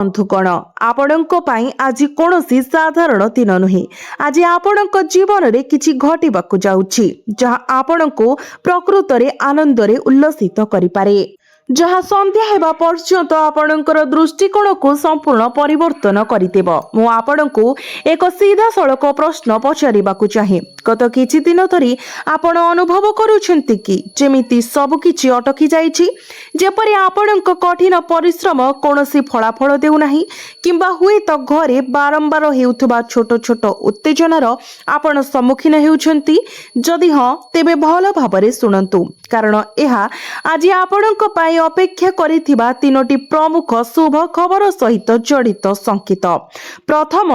बंधुगण आपणक पई आज कौनसी साधारण दिन नुहे। आज आपणक जीवन में किछि घटिबाकु जाउछि जहा आपणको प्रकृत रे आनंद रे उल्लसित करिपारे, जहा संध्या हेबा पर्यंत आपणकर दृष्टिकोण को संपूर्ण परिवर्तन करिदेब। मु आपणको एक सीधा सड़क प्रश्न पचारिबाकु चाहे। गत किछि दिन धरी आपण अनुभव करूछंती कि जेमिति सब किछि अटकी जाइछि, जेपरि आपणक कठिन परिश्रम कौनसी फलाफल देउ नाही, किंबा हुए तो घरे बारंबार हेउथबा छोट छोट उत्तेजनार आपण सम्मुखीन हेउछंती। जदि हां तेबे भल भाबरे सुनंतु, कारण एहा आज आपणक पाई अपेक्षा करिथिबा तीनोटी प्रमुख शुभ खबर सहित जड़ित संकेत। प्रथम,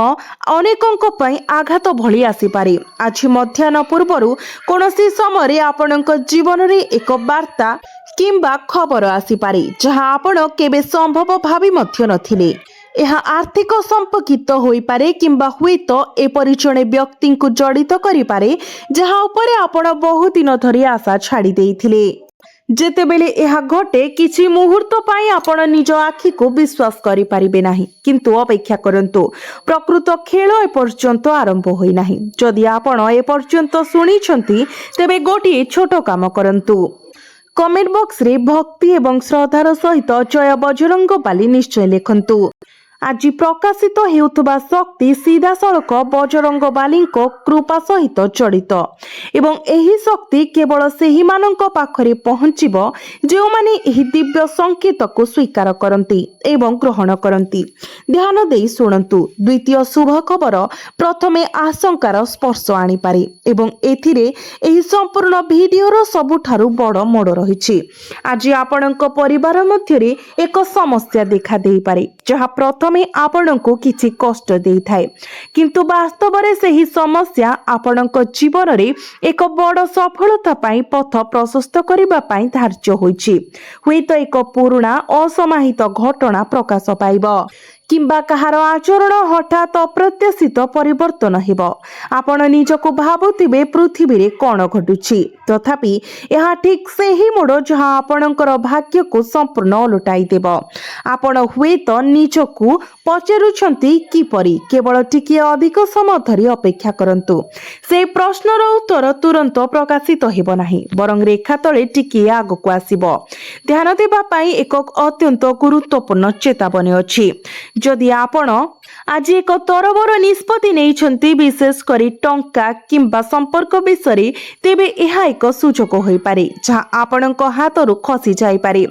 अनेकंक पई आघात भली आसीपारे। आज मध्याह्न पूर्वरु कोनोसी समय आपणक जीवन रे एक वार्ता किंबा खबर आसीपारे जहा आपण केबे संभव भावी मध्य नथिले। यह आर्थिक संपर्कित होई पारे किंबा हुए तो एपरि जणे व्यक्ति को जड़ित करि पारे जहा उपरे आपण बहुत दिन धरी आशा छाड़ी देइथिले। जेतेबेले यह घटे किछि मुहूर्त पाई आपण निज आखि को विश्वास करि पारिबे नाही, किंतु अपेक्षा करंतु, प्रकृत खेल ए पर्यंत आरंभ होई नाही। जदि आपण ए पर्यंत सुनिछंती तेबे गोटी छोट काम करंतु। कमेंट बॉक्स रे भक्ति एवं श्रद्धार सहित जय बजरंगबली निश्चय लिखंतु। आज प्रकाशित हेउथबा शक्ति सीधा सड़क बजरंगबली कृपा सहित जड़ित एवं एही शक्ति केवल सेही मानक पाखरे पहुंचिबो जो माने एही दिव्य संकेत को स्वीकार करंती एवं ग्रहण करंती। ध्यान देई सुनंतु। द्वितीय शुभ खबर प्रथमे आशंकार स्पर्श आनी पारे एवं एथिरे एही संपूर्ण वीडियोर सबुठारु बड़ मोड़ रहिछि। आज आपणक परिवार मध्यरे एक समस्या देखा देई पारे जहा प्रथमे आपणको किछि कष्ट देई थाए, किंतु वास्तव रे सेही समस्या आपणक जीवन रे एक बड़ सफलता पाई पथ प्रशस्त करिबा पाई धार्य होइछि। हुई तो एक पुराना असमाहित घटना प्रकाश पाइबो किंबा कहार आचरण हठात अप्रत्याशित परिवर्तन हेबो। आपण निजको भाबुथिबे पृथ्वी रे कोन घटुछि, तथापि यह ठीक सेही मोड़ जहां आपणकर भाग्य को संपूर्ण उलटाई देबो। आपण हुए तो निजको पचारुछंती किपरि, केवल टिके अधिक समय धरी अपेक्षा करंतु। से प्रश्नर उत्तर तुरंत प्रकाशित हेबो नाही, बरং रेखा तळे टिके आगको आसीबो। ध्यान देबा पाई एक अत्यंत गुरुत्वपूर्ण चेतावनी अछि। जदि आपण आज एक तरबर निष्पत्ति नेइछंती, विशेष करी टंका किंबा संपर्क विषय, तेबे यह एक सुजोग होई पारे जहां आपणक हाथरु खसी जाई पारे।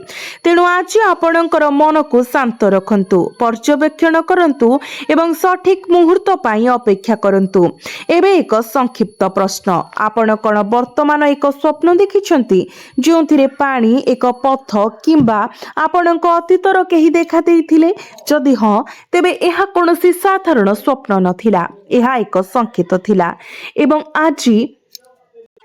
तेणु आज आपणकर मन को शांत रखंतु, पर्यवेक्षण करंतु एवं सठिक मुहूर्त पाई अपेक्षा करंतु। एबे एक संक्षिप्त प्रश्न, आपण कोन वर्तमान एक स्वप्न देखिछंती जोंथिरे पानी एक पथ किंबा आपणक अतीतर केही देखा देइथिले? जदि हां तेबे यह कौनसी साधारण स्वप्न नथिला, यह एक संकेत थिला एवं आज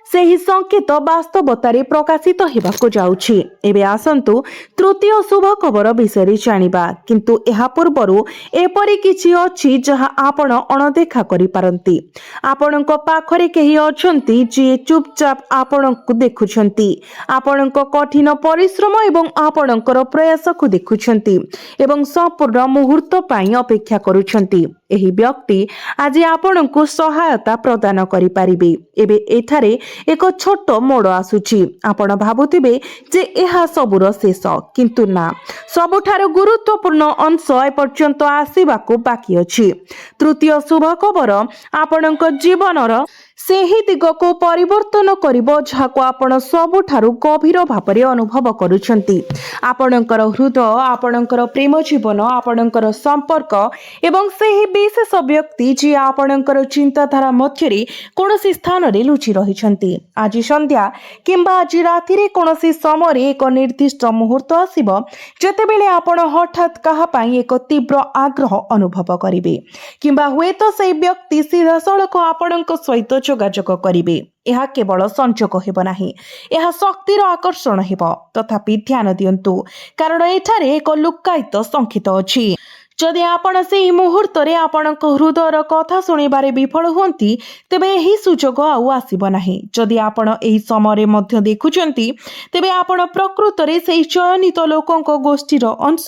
सेही संकेत वास्तवतारे प्रकाशित हेबाको जाउछि। एबे आसंतु तृतीय शुभ खबर विषय जानिबा, किंतु एहा पूर्वरु एपरि किछि अछि जहा आपण अणदेखा करि पारंती। आपणक पाखरे केही अछंती जे चुपचाप आपणक देखुछंती, आपणक कठिन परिश्रम एवं आपणकर प्रयास को देखुछंती एवं संपूर्ण मुहूर्त पाई अपेक्षा करूछंती। एही व्यक्ति आज आपणको सहायता प्रदान करि पारिबे। एबे एठारे एक छोट मोड़ आसुची। आपण भाबुथिबे जे एहा सबुर शेष, किंतु ना, सबुठार गुरुत्वपूर्ण अंश ए पर्यंत आसीबाको बाकी अछि। तृतीय शुभ खबर आपणक जीवनर सेही दिग को परिवर्तन करिबो जहाको आपण सबुठारु गभीर भाबरे अनुभव करूछंती। आपणकर हृदय, आपणकर प्रेम जीवन, आपणकर संपर्क एवं सेही विशेष व्यक्ति जे आपणकर चिंताधारा मध्यरे कोनोसी स्थान रे लुचि रहिछंती। आज संध्या किंबा आज राति रे कोनोसी समय रे एक निर्दिष्ट मुहूर्त आसीबो जेतेबेले आपण हठात कहा पाई एक तीव्र आग्रह अनुभव करिवे, किंबा हुए तो सेही व्यक्ति सीधा सड़क आपणक सहित जोगाजोग करिवे। यह केवल संजोग हेब नाही, यह शक्तिर आकर्षण हेब। तथापि ध्यान दियंतु, कारण एठारे एक लुक्कायित संकेत अछि। जदि आपण से मुहूर्त आपणक हृदयर कथा शुणिबारे विफल हुंती तेबे एही सुजोग आउ आसीब नाही। जदि आपण एही समय मध्य देखुचंती तेबे आपण प्रकृतरे सेही चयनित लोकंक गोष्ठीर अंश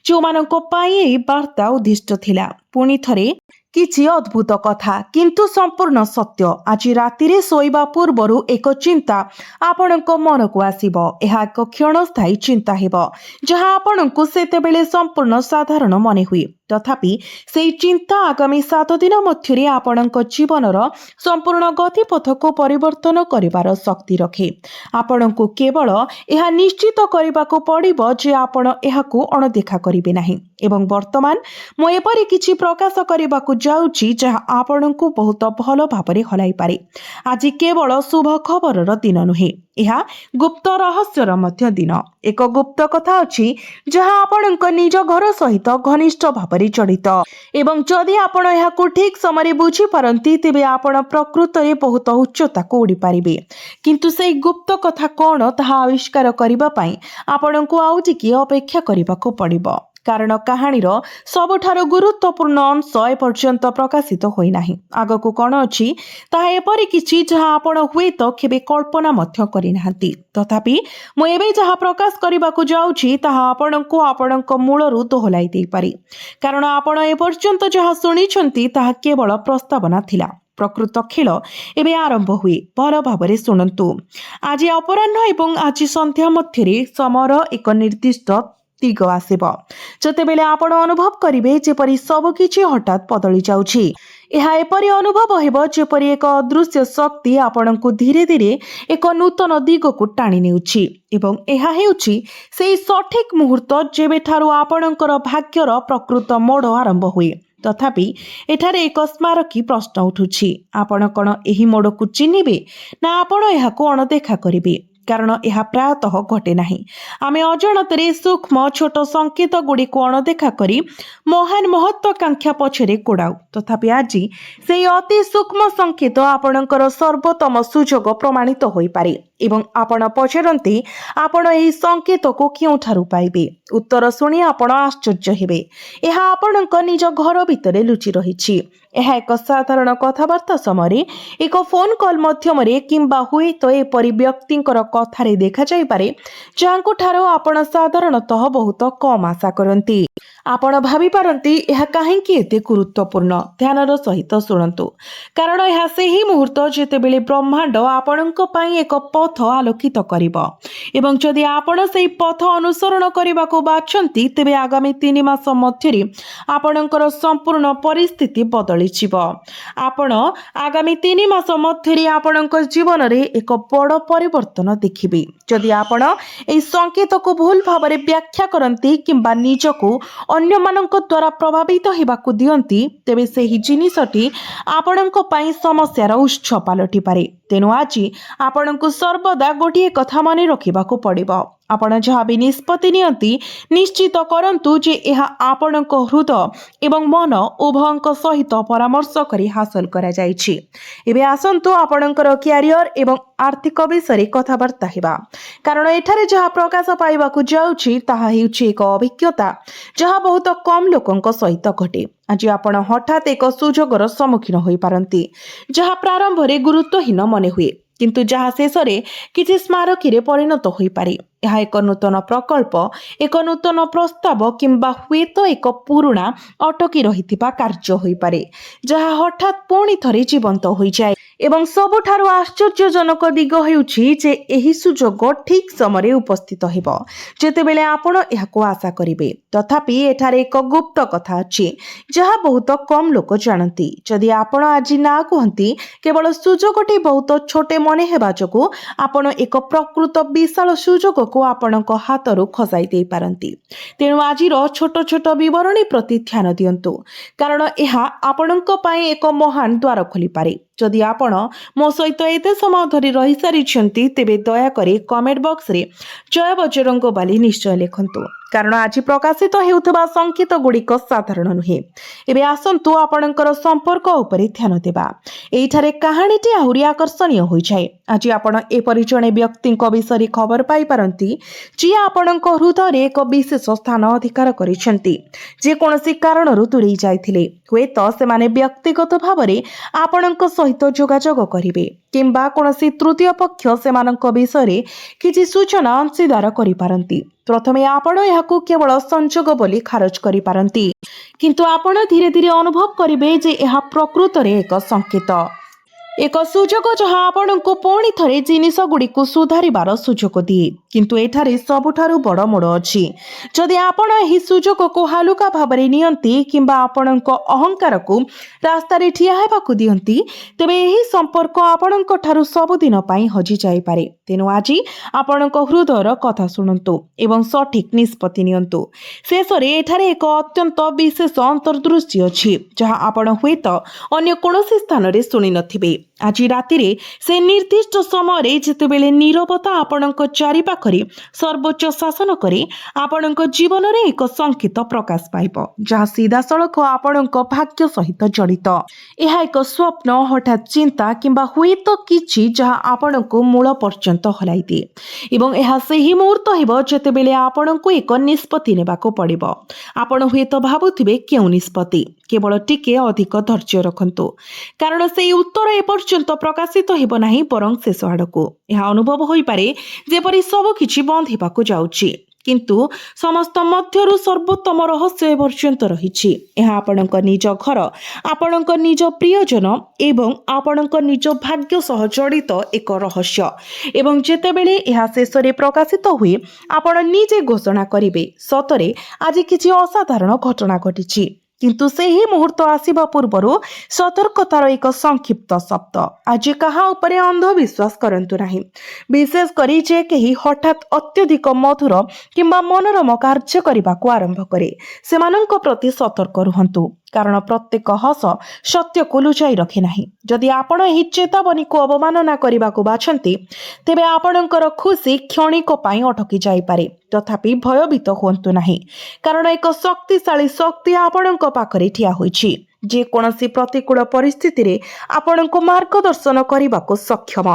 जो मानक पाई एही वार्ता उद्दिष्ट थिला। पुणी थरे किछि अद्भुत कथा किंतु संपूर्ण सत्य। आज रातिरे सोइबा पूर्वरु एक चिंता आपणक मन को आसीबो। एहा एक क्षणस्थायी चिंता हेबो जहा आपणकु सेतेबेले संपूर्ण साधारण मने हुए। तथापि सेही चिंता आगामी 7 दिन मध्यरे आपणक जीवनर संपूर्ण गतिपथ को परिवर्तन करिवार शक्ति रखे। आपणकु केवल एहा निश्चित करिबाकु पड़िबो जे आपण एहाकु अणदेखा करिबे नाही। एवं वर्तमान मु एपरि किछि प्रकाश करिबाकु जाउछि जहा आपणकु बहुत भलो भाबरे हलाई पारे। आज केवल शुभ खबरर दिन नुहे, एहा गुप्त रहस्यर मध्य दिन। एक गुप्त कथा अछि जहा आपणक निज घर सहित घनिष्ठ भाबरे जड़ित एवं जदि आपण एहाकु ठीक समय बुझी पारंती तेबे आपण प्रकृतरे बहुत उच्चता को उड़ी पारिबे। किंतु सेही गुप्त कथा कोन ताहा आविष्कार करिबा पई आपणकु आउ टिके अपेक्षा करिबाकु पड़िबो। कारण कहानीर सबुठारु गुरुत्वपूर्ण अंश एपर्यंत प्रकाशित होई नाही। आगकु कोन अछि ताहा एपरि किछि जहा आपण हुएत केबे कल्पना मध्य करि नाहंती। तथापि मु एबे जहा प्रकाश करिबाकु जाउछि ताहा आपणकु आपणक मूलरु दोहलाई देई पारि। कारण आपण एपर्यंत जहा सुनिछंती ताहा केवल प्रस्तावना थिला। प्रकृत खेल एबे आरंभ हुए। भल भाबरे सुनंतु। आज अपराह्न एवं आज संध्या मध्यरे समर एक निर्दिष्ट दिग आसीब जतेबेले आपण अनुभव करिवे जेपरि सब किछि हठात बदली जाउछि। एहा एपरि अनुभव हेबो जेपरि एक अदृश्य शक्ति आपणकु धीरे धीरे एक नूतन दिग को टाणी नेउछि एवं एहा हेउछि सेही सठिक मुहूर्त जेबेठारु आपणकर भाग्यर प्रकृत मोड़ आरंभ हुए। तथापि एठारे एक स्मारकी प्रश्न उठुछि, आपण कोन एही मोड़ को चिन्हिबे ना आपण एहाकु अणदेखा करिबे? कारण यह प्रायतः घटे नाही। आमे अजाणतरे सूक्ष्म छोट संकेत गुड़ी को अणदेखा करी महान महत्वाकांक्षा पछरे गोड़ाऊ। तथापि आज से अति सूक्ष्म संकेत आपणकर सर्वोत्तम सुजोग प्रमाणित होई पारे एवं आपण पछरंती आपण एही संकेत को केउठारु पाइबे। उत्तर शुणी आपण आश्चर्य हेबे। एहा आपणक निज घर भितरे लुचि रहिछि। एहा एक साधारण कथाबार्ता समय एक फोन कॉल मध्यमरे किंबा हुए तो एपरि व्यक्तिंकर कथारे देखा जाई पारे जांको ठारो आपण साधारणतः बहुत कम आशा करंती। आपण भावी पारंती एहा काहेकि एते गुरुत्वपूर्ण। ध्यानर सहित शुणंतु। कारण एहा सेही मुहूर्त जेतेबेले ब्रह्मांड आपणक पई एक पथ आलोकित करिबो एवं जदि आपण सेही पथ अनुसरण करिबाको बाछंती तेबे आगामी 3 मास मध्यरे आपणकर संपूर्ण परिस्थिति बदली जिवो। आपण आगामी 3 मास मध्यरे आपणक जीवन रे एक बड़ परिवर्तन देखिबे। जदि आपण एही संकेत को भूल भाबरे व्याख्या करंती किंबा निजको अन्य मानक द्वारा प्रभावित हेबाकु दियंती तेबे सेही जिनिसटी आपणक पई समस्यार उच्च पालटि पारे। तेनु आज आपणकु सर्वदा गोटिए कथा माने रखिबाकु पड़िबो। आपण जहा भी निष्पत्ति नियंती निश्चित करंतु जे एहा आपणक हृदय एवं मन उभयंक सहित परामर्श करी हासिल करा जायछि। एबे आसंतु आपणकर क्यारियर एवं आर्थिक विषय कथाबार्ता हेबा। कारण एठारे जहा प्रकाश पाइबाकु जाउछि ताहा हेउछि एक अभिज्ञता जहा बहुत कम लोकंक सहित घटे। आज आपण हठात एक सुजोगर सम्मुखीन होई पारंती जहा प्रारंभ रे गुरुत्वहीन मने हुए किंतु जहा शेष रे किछि स्मारकी रे परिणत होई पारे। यह एक नूतन प्रकल्प, एक नूतन प्रस्ताव किंबा हुए तो एक पुराना अटकी रहिथिबा कार्य होई पारे जहा हठात पुणी थरे जीवंत होई जाए। एवं सबुठारु आश्चर्यजनक दिग हेउछि जे एही सुजोग ठीक समय उपस्थित हेबो जेतेबेले आपण एहाको आशा करिवे। तथापि एठारे एक गुप्त कथा अछि जहा बहुत कम लोक जानती। जदि आपण आज ना कहंती केवल सुजोगटी बहुत छोटे मने हेबा जोगु आपण एक प्रकृत विशाल सुजोग को आपणक हातरू खसाई दे पारंती। तेणु आजिर छोट छोट विवरणी प्रति ध्यान दियंतु कारण एहा आपणक पई एक महान द्वार खोली पारे। जदि आपण मो सहित एते समय धरी रही सारिछंती तेबे दया करी कमेंट बॉक्स रे जय बजरंग बाली निश्चय लिखंतु कारण आज प्रकाशित हेउथबा संकेत गुड़िक साधारण नुहे। एबे आसंतु आपणकर संपर्क उपरे ध्यान देबा। एठारे कहानीटी आहुरी आकर्षणीय होई जाय। आज आपण एपरि जणे व्यक्तिक विषय खबर पाई पारंती जे आपणक हृदय एक विशेष स्थान अधिकार करिसेंती जे कोनोसी कारणरू दूरेई जायथिले हुए तो से माने व्यक्तिगत भावरे आपणक सहित जोगाजोग करिवे किंबा कोनोसी तृतीय पक्ष सेमानक विषय किछि सूचना अंशीदार करि पारंती। प्रथमे आपण याकू केवल संजोग बोली खारज करि पारंती किंतु आपण धीरे धीरे अनुभव करिवे जे यह प्रकृत रे एक संकेत एक सुजोग जहाँ आपण को पुणी थरे जिनिस गुड़ी को सुधारिबार सुजोग दिए किंतु एठारे सबुठारु बड़ मोड़ अछि। जदि आपण एही सुजोग को हालुका भाबरे नियंती किंबा आपणक अहंकार को रास्ता रे ठिया हेबाकु दियंती तेबे एही संपर्क आपणक ठारु सबुदिन पई हजि जाई पारे। तेनु आजि आपणक हृदयर कथा सुनंतु एवं सठिक निष्पत्ति नियंतु। शेषरे एठारे एक अत्यंत विशेष अंतर्दृष्टि अछि जहाँ आपण हुएत अन्य कोनोसी स्थान रे सुनि नथिबे। आज राति रे से निर्दिष्ट समय जेतेबेले नीरवता आपणक चारि पाखरे सर्वोच्च शासन करे आपणक जीवन रे एक संकेत प्रकाश पाइब जहाँ सीधा सड़क आपणक भाग्य सहित जड़ित। यह एक स्वप्न हठात चिंता किंबा हुएत किछि जहाँ आपणक मूल पर्यंत हलाई दिए एवं यह सही मुहूर्त हेब जेतेबेले आपणक एक निष्पत्ति नेबाको पड़िब। आपण हुएत भाबुथिबे केउ निष्पत्ति केवल टिके अधिक धैर्य रखंतु कारण से उत्तर एपर्यंत प्रकाशित हेब नाही बरं शेष आड़कू यह अनुभव होई पारे जेपरि सब किछि बंद हेबाकू जाउछि किंतु समस्त मध्यरु सर्वोत्तम रहस्य एपर्यंत रहिछि। यह आपणक निज घर आपणक निज प्रियजन एवं आपणक निज भाग्य सह जड़ित एक रहस्य एवं जेतेबेले यह शेष रे प्रकाशित हुए आपण निजे घोषणा करिवे सतरे आज किछि असाधारण घटना घटिछि किंतु सेही मुहूर्त आसीबा पूर्वरु सतर्कतार एक संक्षिप्त शब्द। आज कहा उपरे अंधविश्वास करंतु नाही विशेष करी जे केही हठात अत्यधिक मधुर किंबा मनोरम कार्य करबाकू आरंभ करे सेमानंक प्रति सतर्क रुहंतु कारण प्रत्येक हस सत्य को लुचाई रखे नाही। जदि आपण एही चेतावनी को अवमानना करबाकू बाछंती तेबे आपणकर खुशी क्षणिक पई अटकी जाई पारे तथापि भयभीत होंतु नाही कारण एक शक्तिशाली शक्ति आपणक पाखरे ठिया होईछि जे कोनोसी प्रतिकूल परिस्थिति रे आपणको मार्गदर्शन करबाकू सक्षम।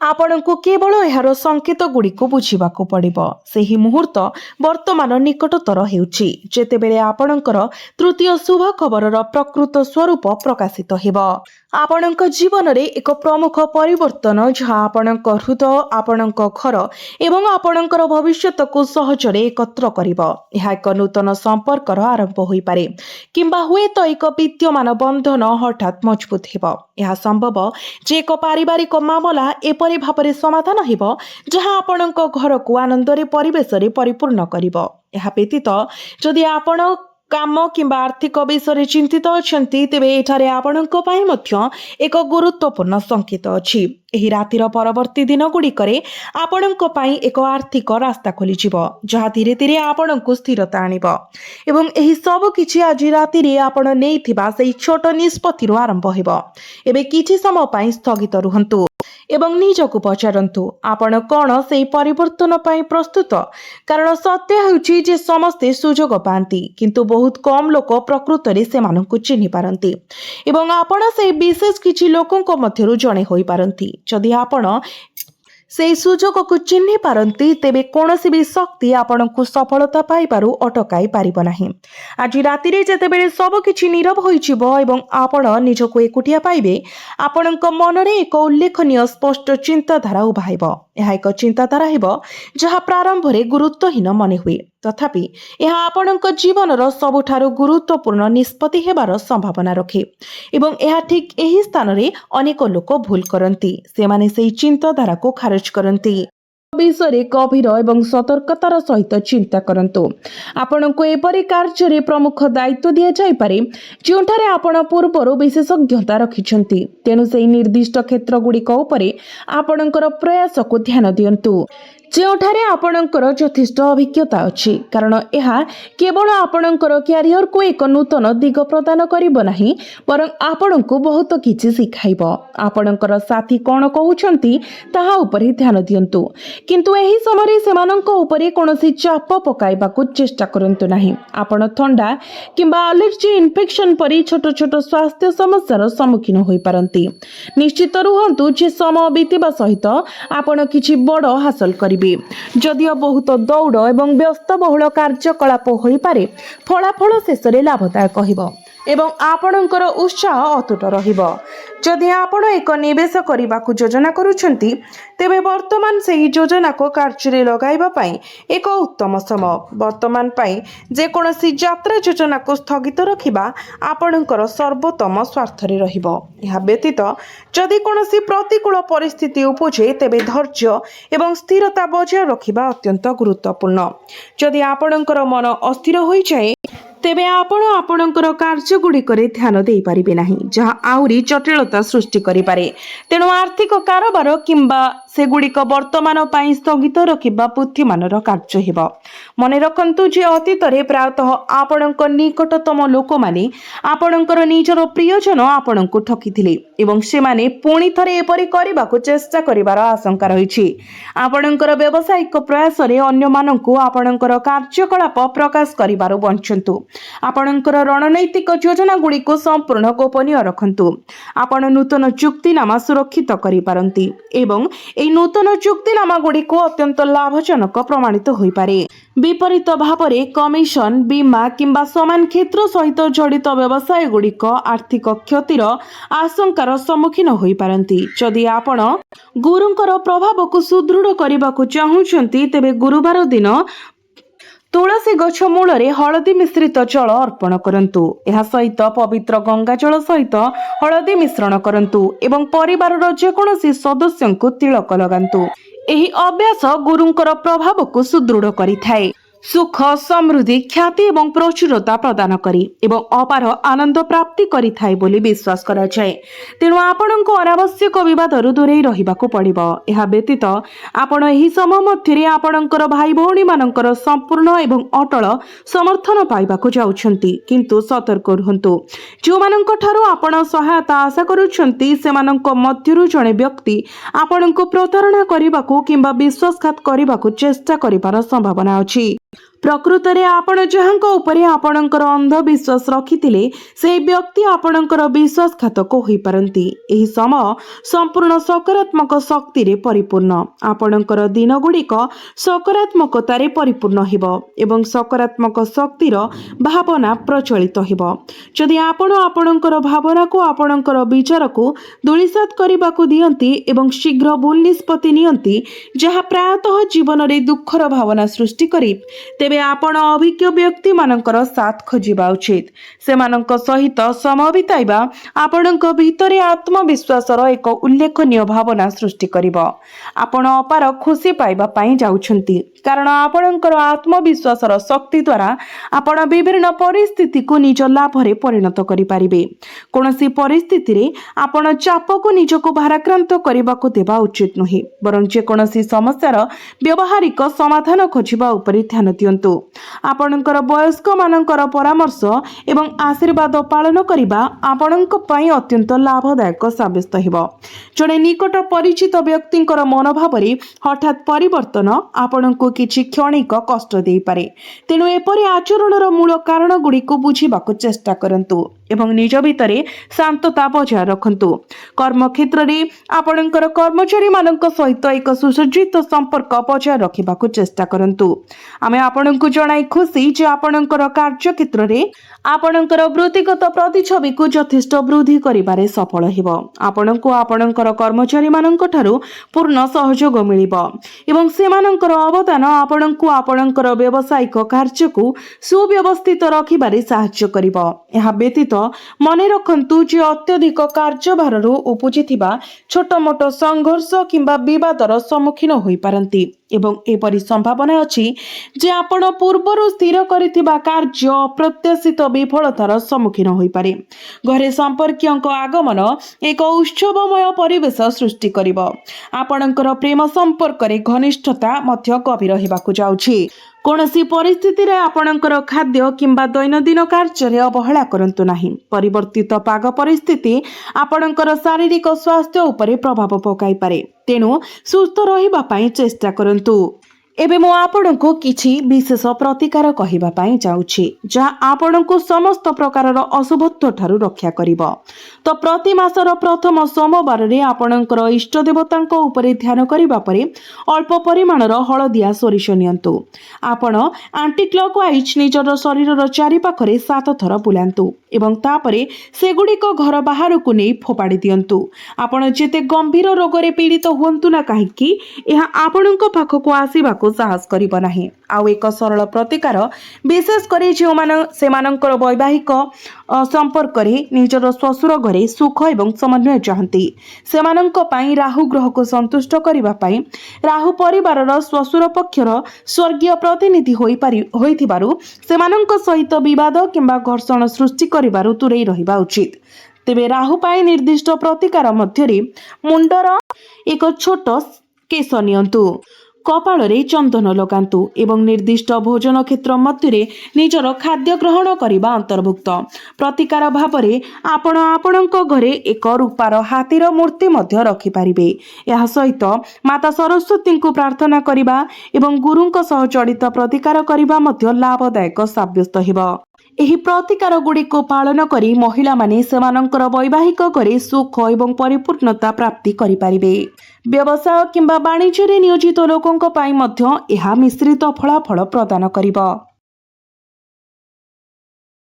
आपणको केवल एहार संकेत गुडी को बुझिबाकू पड़िबो। सेही मुहूर्त वर्तमान निकटतर हेउछि जेतेबेले आपणकर तृतीय शुभ खबरर प्रकृत स्वरूप प्रकाशित हेबो। आपणक जीवन रे एक प्रमुख परिवर्तन जहाँ आपणक हृदय आपणक घर एवं आपणकर भविष्यत को सहजरे एकत्र करिबो। यह एक नूतन संपर्कर आरंभ होई पारे किंबा हुए तो एक विद्यमान बंधन हठात मजबूत हेबो। यह संभव जे एक पारिवारिक मामला एपरि भाबरे समाधान हेबो जहाँ आपणक घर को आनंदरे परिवेश रे परिपूर्ण करिबो। यह व्यतीत जदि आपण काम किंबा आर्थिक विषय चिंतित अछंती तेबे एठारे आपणक पई मध्य एक गुरुत्वपूर्ण संकेत अछि। एही रातिर परवर्ती दिन गुड़िकरे आपणक पई एक आर्थिक रास्ता खोली जिवो जहाँ धीरे धीरे आपणक स्थिरता आनिबो एवं एही सब किछि आज राति रे आपण नेइथिबा सेही छोट निष्पत्ति रो आरंभ हेबो। एबे किछि समय पई स्थगित रुहंतु एवं निजकु पचारंतु आपण कोन सेही परिवर्तन पई प्रस्तुत कारण सत्य हेउछि जे समस्ते सुजोग पांती किंतु बहुत कम लोक प्रकृत रे सेमानकु चिन्हि पारंती एवं आपण से विशेष किछि लोकंक मध्यरु जणे होई पारंती। जदि आपण से सुजोग को चिन्हि पारंती तेबे कोनोसी भी शक्ति आपणकु सफलता पाइबारु अटकाई पारिबो नाही। आज राति रे जेतेबेले सब किछि नीरव होइजिवो एवं आपण निजको एकुटिया पाइबे आपणक मनरे एक उल्लेखनीय स्पष्ट चिंताधारा उभाइबो। यह एक चिंताधारा हेबो जहाँ प्रारंभ रे गुरुत्वहीन मने हुए तथापि यह आपणक जीवनर सबुठारु गुरुत्वपूर्ण निष्पत्ति हेबार संभावना रखे एवं यह ठीक एही स्थान रे अनेक लोक भूल करंती सेमाने सेही चिंताधारा को खारिज करंती। विषय गभीर एवं सतर्कतार सहित चिंता करंतु। आपणको एपरि कार्य प्रमुख दायित्व दिया जाय पारे जोंठारे आपण पूर्वरु विशेषज्ञता रखिछंती तेनु सेही निर्दिष्ट क्षेत्र गुड़िक उपरे आपणकर प्रयास को ध्यान दियंतु। ଯେଉଁଠାରେ ଆପଣଙ୍କର ଯଥେଷ୍ଟ ଅଭିଜ୍ଞତା ଅଛି, କାରଣ ଏହା କେବଳ ଆପଣଙ୍କର କ୍ୟାରିୟରକୁ ଏକ ନୂତନ ଦିଗ ପ୍ରଦାନ କରିବ ନାହିଁ, ବରଂ ଆପଣଙ୍କୁ ବହୁତ କିଛି ଶିଖାଇବ। ଆପଣଙ୍କର ସାଥୀ କ'ଣ କହୁଛନ୍ତି ତାହା ଉପରେ ଧ୍ୟାନ ଦିଅନ୍ତୁ, କିନ୍ତୁ ଏହି ସମୟରେ ସେମାନଙ୍କ ଉପରେ କୌଣସି ଚାପ ପକାଇବାକୁ ଚେଷ୍ଟା କରନ୍ତୁ ନାହିଁ। ଆପଣ ଥଣ୍ଡା କିମ୍ବା ଆଲର୍ଜି ଇନଫେକ୍ସନ ପରି ଛୋଟ ଛୋଟ ସ୍ୱାସ୍ଥ୍ୟ ସମସ୍ୟାର ସମ୍ମୁଖୀନ ହୋଇପାରନ୍ତି। ନିଶ୍ଚିତ ରୁହନ୍ତୁ ଯେ ସମୟ ବିତିବା ସହିତ ଆପଣ କିଛି ବଡ଼ ହାସଲ କରିବେ। ଯଦିଓ ବହୁତ ଦୌଡ଼ ଏବଂ ବ୍ୟସ୍ତବହୁଳ କାର୍ଯ୍ୟକଳାପ ହୋଇପାରେ, ଫଳାଫଳ ଶେଷରେ ଲାଭଦାୟକ ହେବ ଏବଂ ଆପଣଙ୍କର ଉତ୍ସାହ ଅତୁଟ ରହିବ। ଯଦି ଆପଣ ଏକ ନିବେଶ କରିବାକୁ ଯୋଜନା କରୁଛନ୍ତି, ତେବେ ବର୍ତ୍ତମାନ ସେହି ଯୋଜନାକୁ କାର୍ଯ୍ୟରେ ଲଗାଇବା ପାଇଁ ଏକ ଉତ୍ତମ ସମୟ। ବର୍ତ୍ତମାନ ପାଇଁ ଯେକୌଣସି ଯାତ୍ରା ଯୋଜନାକୁ ସ୍ଥଗିତ ରଖିବା ଆପଣଙ୍କର ସର୍ବୋତ୍ତମ ସ୍ୱାର୍ଥରେ ରହିବ। ଏହା ବ୍ୟତୀତ ଯଦି କୌଣସି ପ୍ରତିକୂଳ ପରିସ୍ଥିତି ଉପୁଜେ, ତେବେ ଧୈର୍ଯ୍ୟ ଏବଂ ସ୍ଥିରତା ବଜାୟ ରଖିବା ଅତ୍ୟନ୍ତ ଗୁରୁତ୍ୱପୂର୍ଣ୍ଣ। ଯଦି ଆପଣଙ୍କର ମନ ଅସ୍ଥିର ହୋଇଯାଏ, ତେବେ ଆପଣ ଆପଣଙ୍କର କାର୍ଯ୍ୟଗୁଡ଼ିକରେ ଧ୍ୟାନ ଦେଇପାରିବେ ନାହିଁ, ଯାହା ଆହୁରି ଜଟିଳତା ସୃଷ୍ଟି କରିପାରେ। ତେଣୁ ଆର୍ଥିକ କାରବାର କିମ୍ବା ସେଗୁଡ଼ିକ ବର୍ତ୍ତମାନ ପାଇଁ ସ୍ଥଗିତ ରଖିବା ବୁଦ୍ଧିମାନର କାର୍ଯ୍ୟ ହେବ। ମନେ ରଖନ୍ତୁ ଯେ ଅତୀତରେ ପ୍ରାୟତଃ ଆପଣଙ୍କ ନିକଟତମ ଲୋକମାନେ ଆପଣଙ୍କର ନିଜର ପ୍ରିୟଜନ ଆପଣଙ୍କୁ ଠକିଥିଲେ ଏବଂ ସେମାନେ ପୁଣି ଥରେ ଏପରି କରିବାକୁ ଚେଷ୍ଟା କରିବାର ଆଶଙ୍କା ରହିଛି। ଆପଣଙ୍କର ବ୍ୟବସାୟିକ ପ୍ରୟାସରେ ଅନ୍ୟମାନଙ୍କୁ ଆପଣଙ୍କର କାର୍ଯ୍ୟକଳାପ ପ୍ରକାଶ କରିବାରୁ ବଞ୍ଚନ୍ତୁ। ଆପଣଙ୍କର ରଣନୈତିକ ଯୋଜନାଗୁଡ଼ିକୁ ସମ୍ପୂର୍ଣ୍ଣ ଗୋପନୀୟ ରଖନ୍ତୁ। ଆପଣ ନୂତନ ଚୁକ୍ତିନାମା ସୁରକ୍ଷିତ କରିପାରନ୍ତି ଏବଂ ଏହି ନୂତନ ଚୁକ୍ତିନାମାଗୁଡ଼ିକୁ ଅତ୍ୟନ୍ତ ଲାଭଜନକ ପ୍ରମାଣିତ ହୋଇପାରେ। ବିପରୀତ ଭାବରେ କମିଶନ, ବୀମା କିମ୍ବା ସମାନ କ୍ଷେତ୍ର ସହିତ ଜଡ଼ିତ ବ୍ୟବସାୟଗୁଡ଼ିକ ଆର୍ଥିକ କ୍ଷତିର ଆଶଙ୍କାର ସମ୍ମୁଖୀନ ହୋଇପାରନ୍ତି। ଯଦି ଆପଣ ଗୁରୁଙ୍କର ପ୍ରଭାବକୁ ସୁଦୃଢ଼ କରିବାକୁ ଚାହୁଁଛନ୍ତି, ତେବେ ଗୁରୁବାର ଦିନ ତୁଳସୀ ଗଛ ମୂଳରେ ହଳଦୀ ମିଶ୍ରିତ ଜଳ ଅର୍ପଣ କରନ୍ତୁ। ଏହା ସହିତ ପବିତ୍ର ଗଙ୍ଗା ଜଳ ସହିତ ହଳଦୀ ମିଶ୍ରଣ କରନ୍ତୁ ଏବଂ ପରିବାରର ଯେକୌଣସି ସଦସ୍ୟଙ୍କୁ ତିଳକ ଲଗାନ୍ତୁ। ଏହି ଅଭ୍ୟାସ ଗୁରୁଙ୍କର ପ୍ରଭାବକୁ ସୁଦୃଢ଼ କରିଥାଏ, ସୁଖ, ସମୃଦ୍ଧି, ଖ୍ୟାତି ଏବଂ ପ୍ରଚୁରତା ପ୍ରଦାନ କରି ଏବଂ ଅପାର ଆନନ୍ଦ ପ୍ରାପ୍ତି କରିଥାଏ ବୋଲି ବିଶ୍ୱାସ କରାଯାଏ। ତେଣୁ ଆପଣଙ୍କୁ ଅନାବଶ୍ୟକ ବିବାଦରୁ ଦୂରେଇ ରହିବାକୁ ପଡ଼ିବ। ଏହା ବ୍ୟତୀତ ଆପଣ ଏହି ସମୟ ମଧ୍ୟରେ ଆପଣଙ୍କର ଭାଇ ଭଉଣୀମାନଙ୍କର ସମ୍ପୂର୍ଣ୍ଣ ଏବଂ ଅଟଳ ସମର୍ଥନ ପାଇବାକୁ ଯାଉଛନ୍ତି, କିନ୍ତୁ ସତର୍କ ରୁହନ୍ତୁ। ଯେଉଁମାନଙ୍କ ଠାରୁ ଆପଣ ସହାୟତା ଆଶା କରୁଛନ୍ତି, ସେମାନଙ୍କ ମଧ୍ୟରୁ ଜଣେ ବ୍ୟକ୍ତି ଆପଣଙ୍କୁ ପ୍ରତାରଣା କରିବାକୁ କିମ୍ବା ବିଶ୍ୱାସଘାତ କରିବାକୁ ଚେଷ୍ଟା କରିବାର ସମ୍ଭାବନା ଅଛି। ପ୍ରକୃତରେ ଆପଣ ଯାହାଙ୍କ ଉପରେ ଆପଣଙ୍କର ଅନ୍ଧବିଶ୍ୱାସ ରଖିଥିଲେ, ସେହି ବ୍ୟକ୍ତି ଆପଣଙ୍କର ବିଶ୍ୱାସଘାତକ ହୋଇପାରନ୍ତି। ଏହି ସମୟ ସମ୍ପୂର୍ଣ୍ଣ ସକାରାତ୍ମକ ଶକ୍ତିରେ ପରିପୂର୍ଣ୍ଣ। ଆପଣଙ୍କର ଦିନଗୁଡ଼ିକ ସକାରାତ୍ମକତାରେ ପରିପୂର୍ଣ୍ଣ ହେବ ଏବଂ ସକାରାତ୍ମକ ଶକ୍ତିର ଭାବନା ପ୍ରଚଳିତ ହେବ। ଯଦି ଆପଣ ଆପଣଙ୍କର ଭାବନାକୁ ଆପଣଙ୍କର ବିଚାରକୁ ଧୂଳିସାତ କରିବାକୁ ଦିଅନ୍ତି ଏବଂ ଶୀଘ୍ର ଭୁଲ ନିଷ୍ପତ୍ତି ନିଅନ୍ତି, ଯାହା ପ୍ରାୟତଃ ଜୀବନରେ ଦୁଃଖର ଭାବନା ସୃଷ୍ଟି କରେ, ତେବେ ଆପଣ ଅଭିଜ୍ଞ ବ୍ୟକ୍ତିମାନଙ୍କର ସାଥ ଖୋଜିବା ଉଚିତ। ସେମାନଙ୍କ ସହିତ ସମୟ ବିତାଇବା ଆପଣଙ୍କ ଭିତରେ ଆତ୍ମବିଶ୍ୱାସର ଏକ ଉଲ୍ଲେଖନୀୟ ଭାବନା ସୃଷ୍ଟି କରିବ। ଆପଣ ଅପାର ଖୁସି ପାଇବା ପାଇଁ ଯାଉଛନ୍ତି, କାରଣ ଆପଣଙ୍କର ଆତ୍ମବିଶ୍ୱାସର ଶକ୍ତି ଦ୍ୱାରା ଆପଣ ବିଭିନ୍ନ ପରିସ୍ଥିତିକୁ ନିଜ ଲାଭରେ ପରିଣତ କରିପାରିବେ। କୌଣସି ପରିସ୍ଥିତିରେ ଆପଣ ଚାପକୁ ନିଜକୁ ଭାରାକ୍ରାନ୍ତ କରିବାକୁ ଦେବା ଉଚିତ ନୁହେଁ, ବରଂ ଯେକୌଣସି ସମସ୍ୟାର ବ୍ୟବହାରିକ ସମାଧାନ ଖୋଜିବା ଉପରେ ଧ୍ୟାନ ଦିଅନ୍ତୁ। ଆପଣଙ୍କର ବୟସ୍କମାନଙ୍କର ପରାମର୍ଶ ଏବଂ ଆଶୀର୍ବାଦ ପାଳନ କରିବା ଆପଣଙ୍କ ପାଇଁ ଅତ୍ୟନ୍ତ ଲାଭଦାୟକ ସାବ୍ୟସ୍ତ ହେବ। ଜଣେ ନିକଟ ପରିଚିତ ବ୍ୟକ୍ତିଙ୍କର ମନୋଭାବରେ ହଠାତ୍ ପରିବର୍ତ୍ତନ ଆପଣଙ୍କୁ କିଛି କ୍ଷଣିକ କଷ୍ଟ ଦେଇପାରେ। ତେଣୁ ଏପରି ଆଚରଣର ମୂଳ କାରଣଗୁଡ଼ିକୁ ବୁଝିବାକୁ ଚେଷ୍ଟା କରନ୍ତୁ ଏବଂ ନିଜ ଭିତରେ ଶାନ୍ତତା ବଜାୟ ରଖନ୍ତୁ। କର୍ମକ୍ଷେତ୍ରରେ ଆପଣଙ୍କର କର୍ମଚାରୀମାନଙ୍କ ସହିତ ଏକ ସୁସଜ୍ଜିତ ସମ୍ପର୍କ ବଜାୟ ରଖିବାକୁ ଚେଷ୍ଟା କରନ୍ତୁ। ଆମେ ଆପଣଙ୍କୁ ଜଣାଇ ଖୁସି ଯେ ଆପଣଙ୍କର କାର୍ଯ୍ୟକ୍ଷେତ୍ରରେ ଆପଣଙ୍କର ବୃତ୍ତିଗତ ପ୍ରତିଛବିକୁ ଯଥେଷ୍ଟ ବୃଦ୍ଧି କରିବାରେ ସଫଳ ହେବ। ଆପଣଙ୍କୁ ଆପଣଙ୍କର କର୍ମଚାରୀମାନଙ୍କ ଠାରୁ ପୂର୍ଣ୍ଣ ସହଯୋଗ ମିଳିବ ଏବଂ ସେମାନଙ୍କର ଅବଦାନ ଆପଣଙ୍କୁ ଆପଣଙ୍କର ବ୍ୟବସାୟିକ କାର୍ଯ୍ୟକୁ ସୁବ୍ୟବସ୍ଥିତ ରଖିବାରେ ସାହାଯ୍ୟ କରିବ। ଏହା ବ୍ୟତୀତ ମନେ ରଖନ୍ତୁ ଯେ ଅତ୍ୟଧିକ କାର୍ଯ୍ୟଭାରରୁ ଉପୁଜିଥିବା ଛୋଟ ମୋଟ ସଂଘର୍ଷ କିମ୍ବା ବିବାଦର ସମ୍ମୁଖୀନ ହୋଇପାରନ୍ତି ଏବଂ ଏପରି ସମ୍ଭାବନା ଅଛି ଯେ ଆପଣ ପୂର୍ବରୁ ସ୍ଥିର କରିଥିବା କାର୍ଯ୍ୟ ଅପ୍ରତ୍ୟାଶିତ ବିଫଳତାର ସମ୍ମୁଖୀନ ହୋଇପାରେ। ଘରେ ସମ୍ପର୍କୀୟଙ୍କ ଆଗମନ ଏକ ଉତ୍ସବମୟ ପରିବେଶ ସୃଷ୍ଟି କରିବ। ଆପଣଙ୍କର ପ୍ରେମ ସମ୍ପର୍କରେ ଘନିଷ୍ଠତା ମଧ୍ୟ ଗଭୀର ହେବାକୁ ଯାଉଛି। କୌଣସି ପରିସ୍ଥିତିରେ ଆପଣଙ୍କର ଖାଦ୍ୟ କିମ୍ବା ଦୈନନ୍ଦିନ କାର୍ଯ୍ୟରେ ଅବହେଳା କରନ୍ତୁ ନାହିଁ। ପରିବର୍ତ୍ତିତ ପାଗ ପରିସ୍ଥିତି ଆପଣଙ୍କର ଶାରୀରିକ ସ୍ୱାସ୍ଥ୍ୟ ଉପରେ ପ୍ରଭାବ ପକାଇପାରେ, ତେଣୁ ସୁସ୍ଥ ରହିବା ପାଇଁ ଚେଷ୍ଟା କରନ୍ତୁ। ଏବେ ମୁଁ ଆପଣଙ୍କୁ କିଛି ବିଶେଷ ପ୍ରତିକାର କହିବା ପାଇଁ ଯାଉଛି ଯାହା ଆପଣଙ୍କୁ ସମସ୍ତ ପ୍ରକାରର ଅଶୁଭତ୍ୱ ଠାରୁ ରକ୍ଷା କରିବ। ତ ପ୍ରତି ମାସର ପ୍ରଥମ ସୋମବାରରେ ଆପଣଙ୍କର ଇଷ୍ଟ ଦେବତାଙ୍କ ଉପରେ ଧ୍ୟାନ କରିବା ପରେ ଅଳ୍ପ ପରିମାଣର ହଳଦିଆ ସୋରିଷ ନିଅନ୍ତୁ। ଆପଣ ଆଣ୍ଟି କ୍ଲକୱାଇଜ ନିଜର ଶରୀରର ଚାରିପାଖରେ 7 ଥର ବୁଲାନ୍ତୁ ଏବଂ ତାପରେ ସେଗୁଡ଼ିକ ଘର ବାହାରକୁ ନେଇ ଫୋପାଡ଼ି ଦିଅନ୍ତୁ। ଆପଣ ଯେତେ ଗମ୍ଭୀର ରୋଗରେ ପୀଡ଼ିତ ହୁଅନ୍ତୁ ନା କାହିଁକି, ଏହା ଆପଣଙ୍କ ପାଖକୁ ଆସିବାକୁ ସାହସ କରିବ ନାହିଁ। ଆଉ ଏକ ସରଳ ପ୍ରତିକାର, ବିଶେଷ କରି ଯେଉଁମାନେ ସେମାନଙ୍କର ବୈବାହିକ ସମ୍ପର୍କରେ ନିଜର ଶ୍ୱଶୁର ଘରେ ସୁଖ ଏବଂ ସମନ୍ୱୟ ଚାହାନ୍ତି, ସେମାନଙ୍କ ପାଇଁ ରାହୁ ଗ୍ରହକୁ ସନ୍ତୁଷ୍ଟ କରିବା ପାଇଁ ରାହୁ ପରିବାରର ଶ୍ୱଶୁର ପକ୍ଷର ସ୍ୱର୍ଗୀୟ ପ୍ରତିନିଧି ହୋଇଥିବାରୁ ସେମାନଙ୍କ ସହିତ ବିବାଦ କିମ୍ବା ଘର୍ଷଣ ସୃଷ୍ଟି କରିବାରୁ ଦୂରେଇ ରହିବା ଉଚିତ। ତେବେ ରାହୁ ପାଇଁ ନିର୍ଦ୍ଦିଷ୍ଟ ପ୍ରତିକାର ମଧ୍ୟରେ ମୁଣ୍ଡର ଏକ ଛୋଟ କେଶ ନିଅନ୍ତୁ, କପାଳରେ ଚନ୍ଦନ ଲଗାନ୍ତୁ ଏବଂ ନିର୍ଦ୍ଦିଷ୍ଟ ଭୋଜନ କ୍ଷେତ୍ର ମଧ୍ୟରେ ନିଜର ଖାଦ୍ୟ ଗ୍ରହଣ କରିବା ଅନ୍ତର୍ଭୁକ୍ତ। ପ୍ରତିକାର ଭାବରେ ଆପଣ ଆପଣଙ୍କ ଘରେ ଏକ ରୂପାର ହାତୀର ମୂର୍ତ୍ତି ମଧ୍ୟ ରଖିପାରିବେ। ଏହା ସହିତ ମାତା ସରସ୍ୱତୀଙ୍କୁ ପ୍ରାର୍ଥନା କରିବା ଏବଂ ଗୁରୁଙ୍କ ସହ ଜଡ଼ିତ ପ୍ରତିକାର କରିବା ମଧ୍ୟ ଲାଭଦାୟକ ସାବ୍ୟସ୍ତ ହେବ। ଏହି ପ୍ରତିକାର ଗୁଡ଼ିକୁ ପାଳନ କରି ମହିଳାମାନେ ସେମାନଙ୍କର ବୈବାହିକ ଘରେ ସୁଖ ଏବଂ ପରିପୂର୍ଣ୍ଣତା ପ୍ରାପ୍ତି କରିପାରିବେ। ବ୍ୟବସାୟ କିମ୍ବା ବାଣିଜ୍ୟରେ ନିୟୋଜିତ ଲୋକଙ୍କ ପାଇଁ ମଧ୍ୟ ଏହା ମିଶ୍ରିତ ଫଳାଫଳ ପ୍ରଦାନ କରିବ।